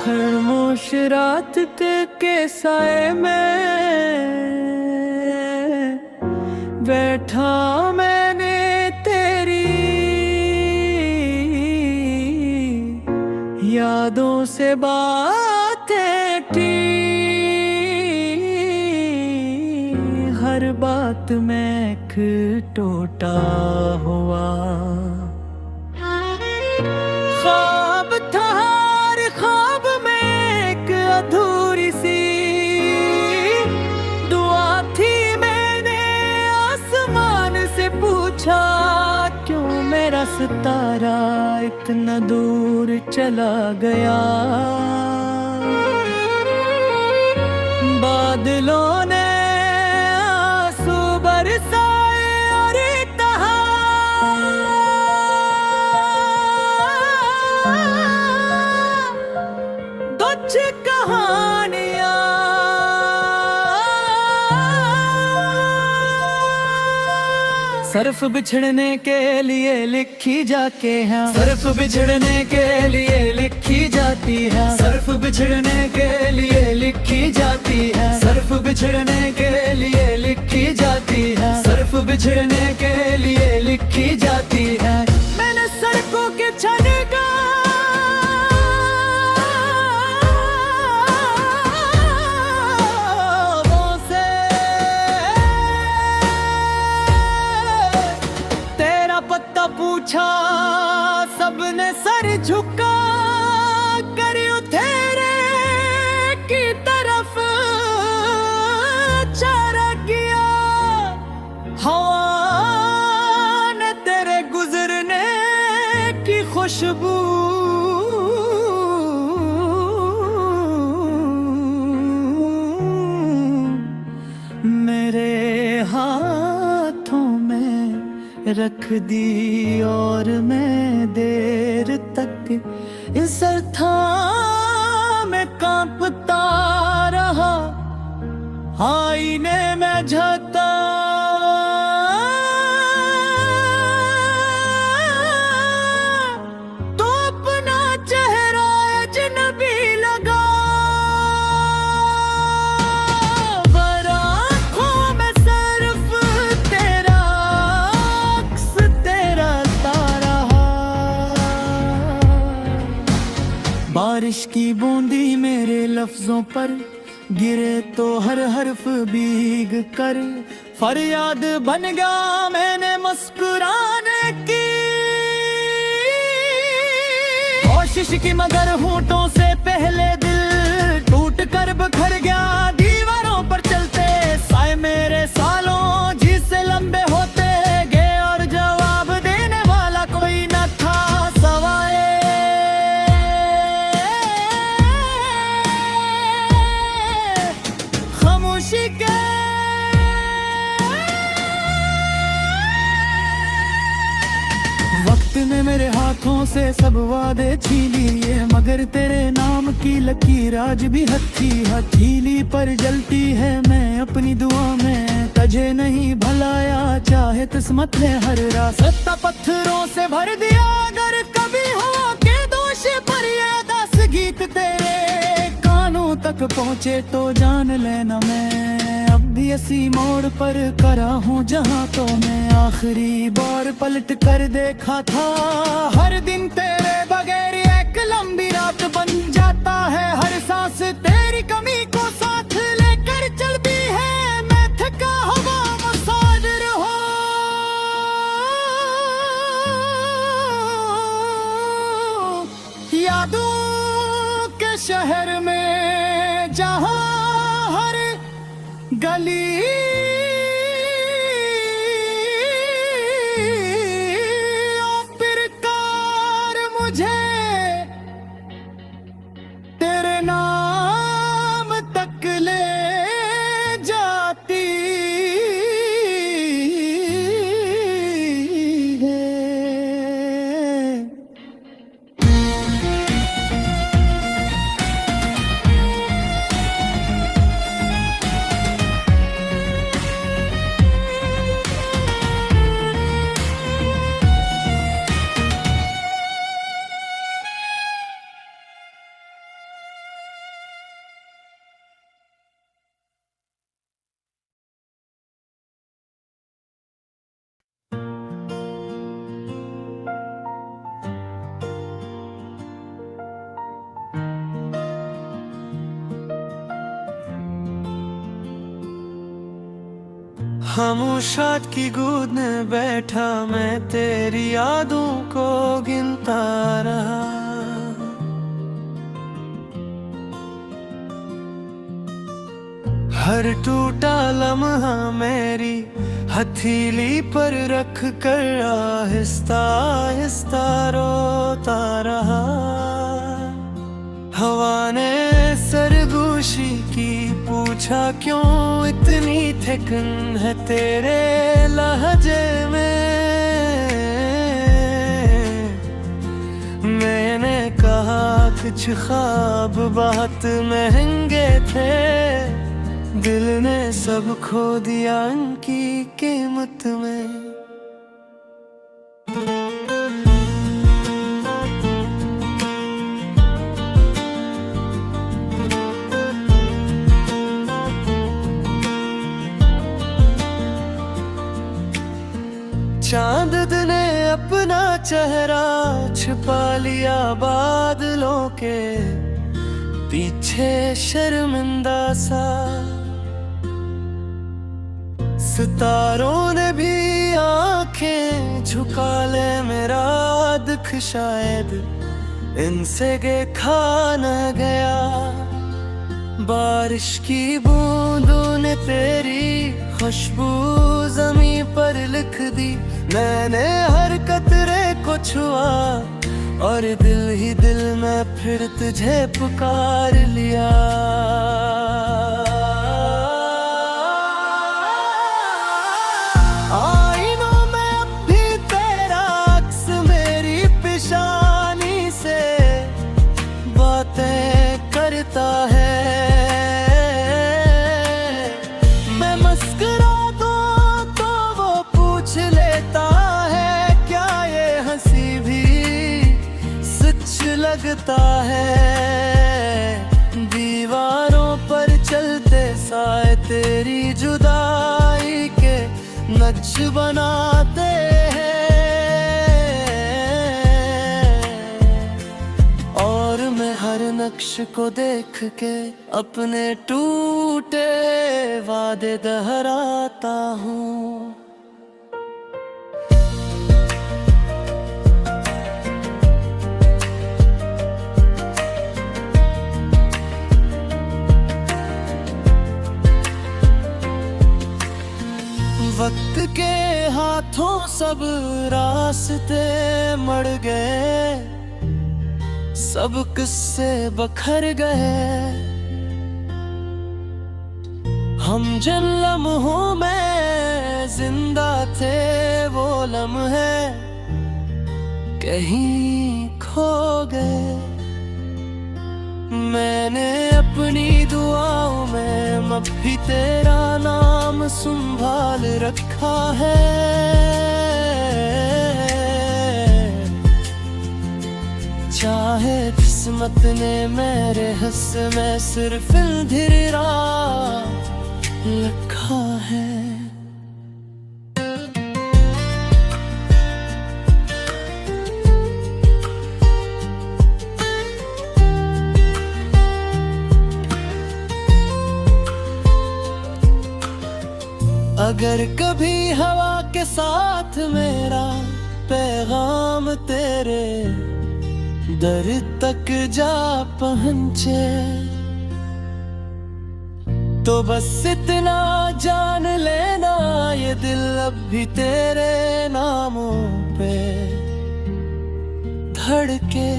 खामोश रात के साए में बैठा मैंने तेरी यादों से बातें की। हर बात में एक टूटा हुआ ख्वाब था, हर ख्वाब में एक अधूरी सी दुआ थी। मैंने आसमान से पूछा क्यों मेरा सितारा इतना दूर चला गया। बादलों ने आंसू बरसाए और कहा कुछ कहानियां सिर्फ बिछड़ने के लिए लिखी जाके हैं, सिर्फ बिछड़ने के लिए लिखी जाती है, सिर्फ बिछड़ने के लिए लिखी जाती है, सिर्फ बिछड़ने के लिए लिखी जाती है, सिर्फ बिछड़ने के लिए लिखी जाती है। मैंने सड़कों के छाने का पत्ता पूछा, सबने सर झुका कर तेरे की तरफ इशारा किया। हवा ने तेरे गुजरने की खुशबू मेरे हाथों में रख दी और मैं देर तक इस था में कांपता रहा। आईने में झांकता तो अपना चेहरा अजनबी लगा। बारिश की बूंदी मेरे लफ्जों पर गिरे तो हर हर्फ भीग कर फरियाद बन गया मैंने मुस्कुराने की कोशिश की, मगर होंठों से पहले दिल टूट कर बिखर गया। दीवारों पर चलते साए मेरे सालों जी से लंबे होते गए और जवाब देने वाला कोई न था सवाए खामोशी के। वक्त ने मेरे हाथों से सब वादे छीन लिए, मगर तेरे नाम की लकीर आज भी हथीली पर जलती है। मैं अपनी दुआ में तुझे नहीं भलाया, चाहे किस्मत ने हर रास्ता पत्थरों से भर दिया। अगर कभी हो के दोष पर ये 10 गीत तेरे कानों तक पहुँचे तो जान लेना मैं अब भी इसी मोड़ पर खड़ा हूँ जहाँ तो मैं आखिरी बार पलट कर देखा था। हर दिन तेरे बगैर एक लंबी रात बन जाता है, हर सांस तेरी कमी को साथ लेकर चलती है। मैं थका हुआ मुसाफिर हो यादों के शहर में जहाँ हर गली फिरकार मुझे तेरे नाम तक ले जाती है। खामोशात की गूंज में बैठा मैं तेरी यादों को गिनता रहा। हर टूटा लम्हा मेरी हथेली पर रख कर आहिस्ता आहिस्ता रोता रहा। हवा ने सरगोशी की, पूछा क्यों इतनी थिकन है तेरे लहजे में। मैंने कहा कुछ ख्वाब बहुत महंगे थे, दिल ने सब खो दिया उनकी कीमत में। चांद ने अपना चेहरा छुपा लिया बादलों के पीछे शर्मिंदा सा। सितारों ने भी आंखें झुका ले मेरा दुख शायद इनसे देखा न गया। बारिश की बूंदों ने तेरी खुशबू ज़मीं पर लिख दी। मैंने हर कतरे को छुआ और दिल ही दिल में फिर तुझे पुकार लिया। आईनों में अब भी तेरा अक्स मेरी पेशानी से बातें करता है। लगता है दीवारों पर चलते साए तेरी जुदाई के नक्श बनाते हैं। और मैं हर नक्श को देख के अपने टूटे वादे दोहराता हूँ। वक्त के हाथों सब रास्ते मर गए, सब किस्से बखर गए। हम जिन लम्हों में जिंदा थे वो लम्हे कहीं खो गए। मैंने अपनी दुआओं में अब भी तेरा नाम संभाल रखा है। चाहे किस्मत ने मेरे हिस्से में सिर्फ धीरा रखा है। अगर कभी हवा के साथ मेरा पैगाम तेरे दर तक जा पहुँचे तो बस इतना जान लेना ये दिल अब भी तेरे नामों पे धड़के।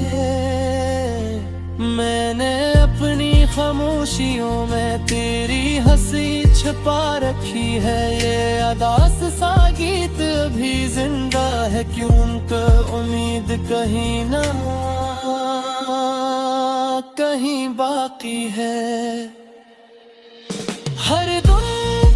मैंने अपनी खामोशियों में तेरी हंसी छुपा रखी है। ये अदास सा गीत अभी जिंदा है, क्यों तो उम्मीद कहीं ना कहीं बाकी है। हर दिन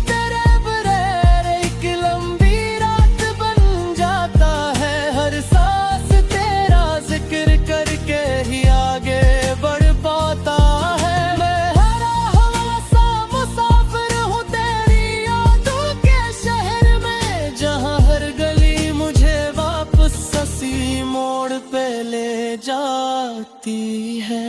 तेरे बगैर एक लंबी रात बन जाता है। हर सांस तेरा जिक्र करके ही आगे बढ़ पाता है। मैं हरा हवा सा मुसाफिर हूँ तेरी यादों के शहर में, जहाँ हर गली मुझे वापस उसी मोड़ पे ले जाती है।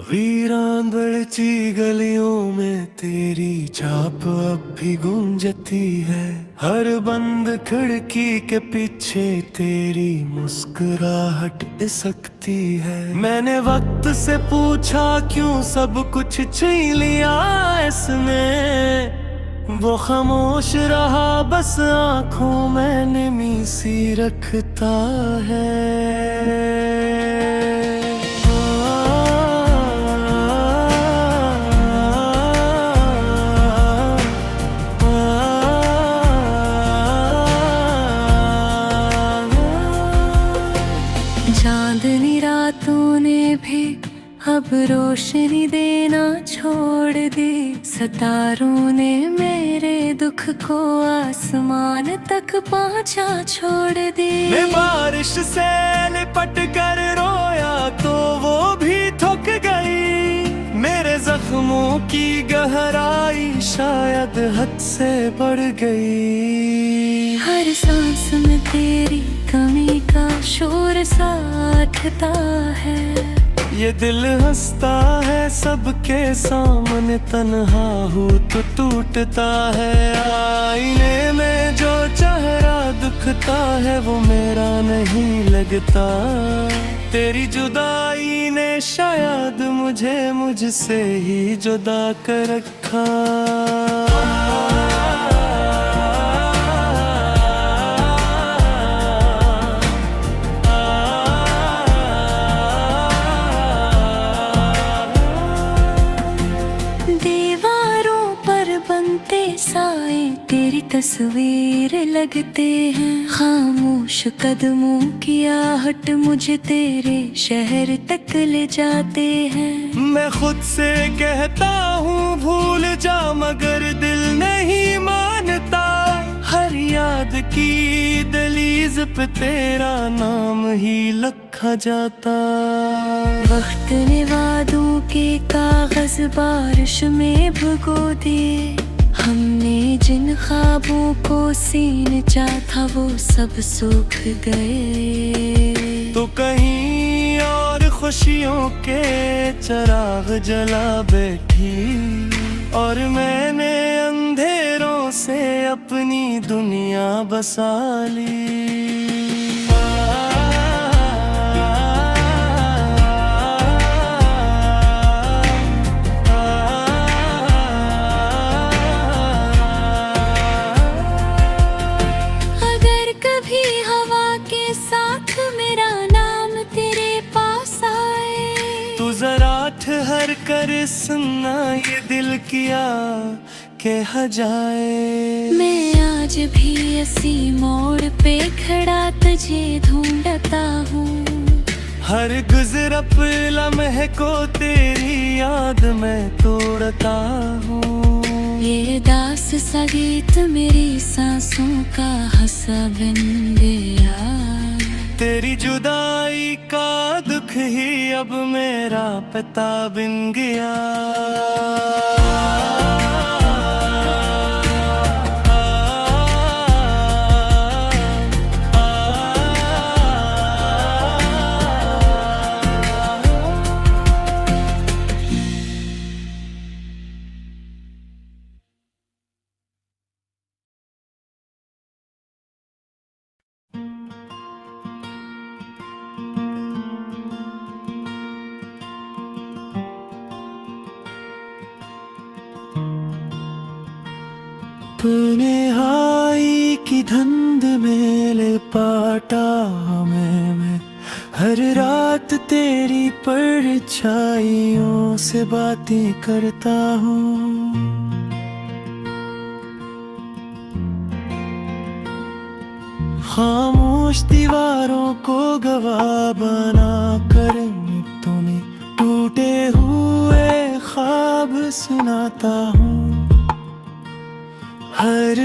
वीरान बढ़ती गलियों में तेरी छाप अब भी गूंजती है। हर बंद खिड़की के पीछे तेरी मुस्कुराहट सकती है। मैंने वक्त से पूछा क्यों सब कुछ छीन लिया इसने, वो खामोश रहा बस आंखों में नमी सी रखता है। चांदनी रातों ने भी अब रोशनी देना छोड़ दी। सितारों ने मेरे दुख को आसमान तक पहुंचा छोड़ दी। मैं बारिश से लिपट कर रोया तो वो भी थक गई। मेरे जख्मों की गहराई शायद हद से बढ़ गई। हर सांस में तेरी कमी का शोर साथता है। ये दिल हंसता है सबके सामने, तन्हा हूँ तो टूटता है। आईने में जो चेहरा दुखता है वो मेरा नहीं लगता। तेरी जुदाई ने शायद मुझे मुझसे ही जुदा कर रखा। साए तेरी तस्वीर लगते हैं। खामोश कदमों की आहट मुझे तेरे शहर तक ले जाते हैं। मैं खुद से कहता हूँ भूल जा मगर दिल नहीं मानता। हर याद की दलीज पे तेरा नाम ही लिखा जाता। वक्त ने वादों के कागज बारिश में भुगो दिए। हमने जिन ख्वाबों को सीन चाहा था वो सब सूख गए। तो कहीं और खुशियों के चिराग जला बैठी और मैंने अंधेरों से अपनी दुनिया बसा ली। ठहर कर सुनना ये दिल किया कह जाए। मैं आज भी इसी मोड़ पे खड़ा तुझे ढूंढता हूँ। हर गुजरप लम्हे को तेरी याद में तोड़ता हूँ। ये दास सा गीत मेरी सांसों का हंसा बन गया। तेरी जुदाई का दुख ही अब मेरा पता बन गया। तन्हाई की धुंध में लिपटा मैं हर रात तेरी परछाइयों से बातें करता हूँ। खामोश दीवारों को गवाह बना कर तुम्हें टूटे हुए ख्वाब सुनाता हूँ। हर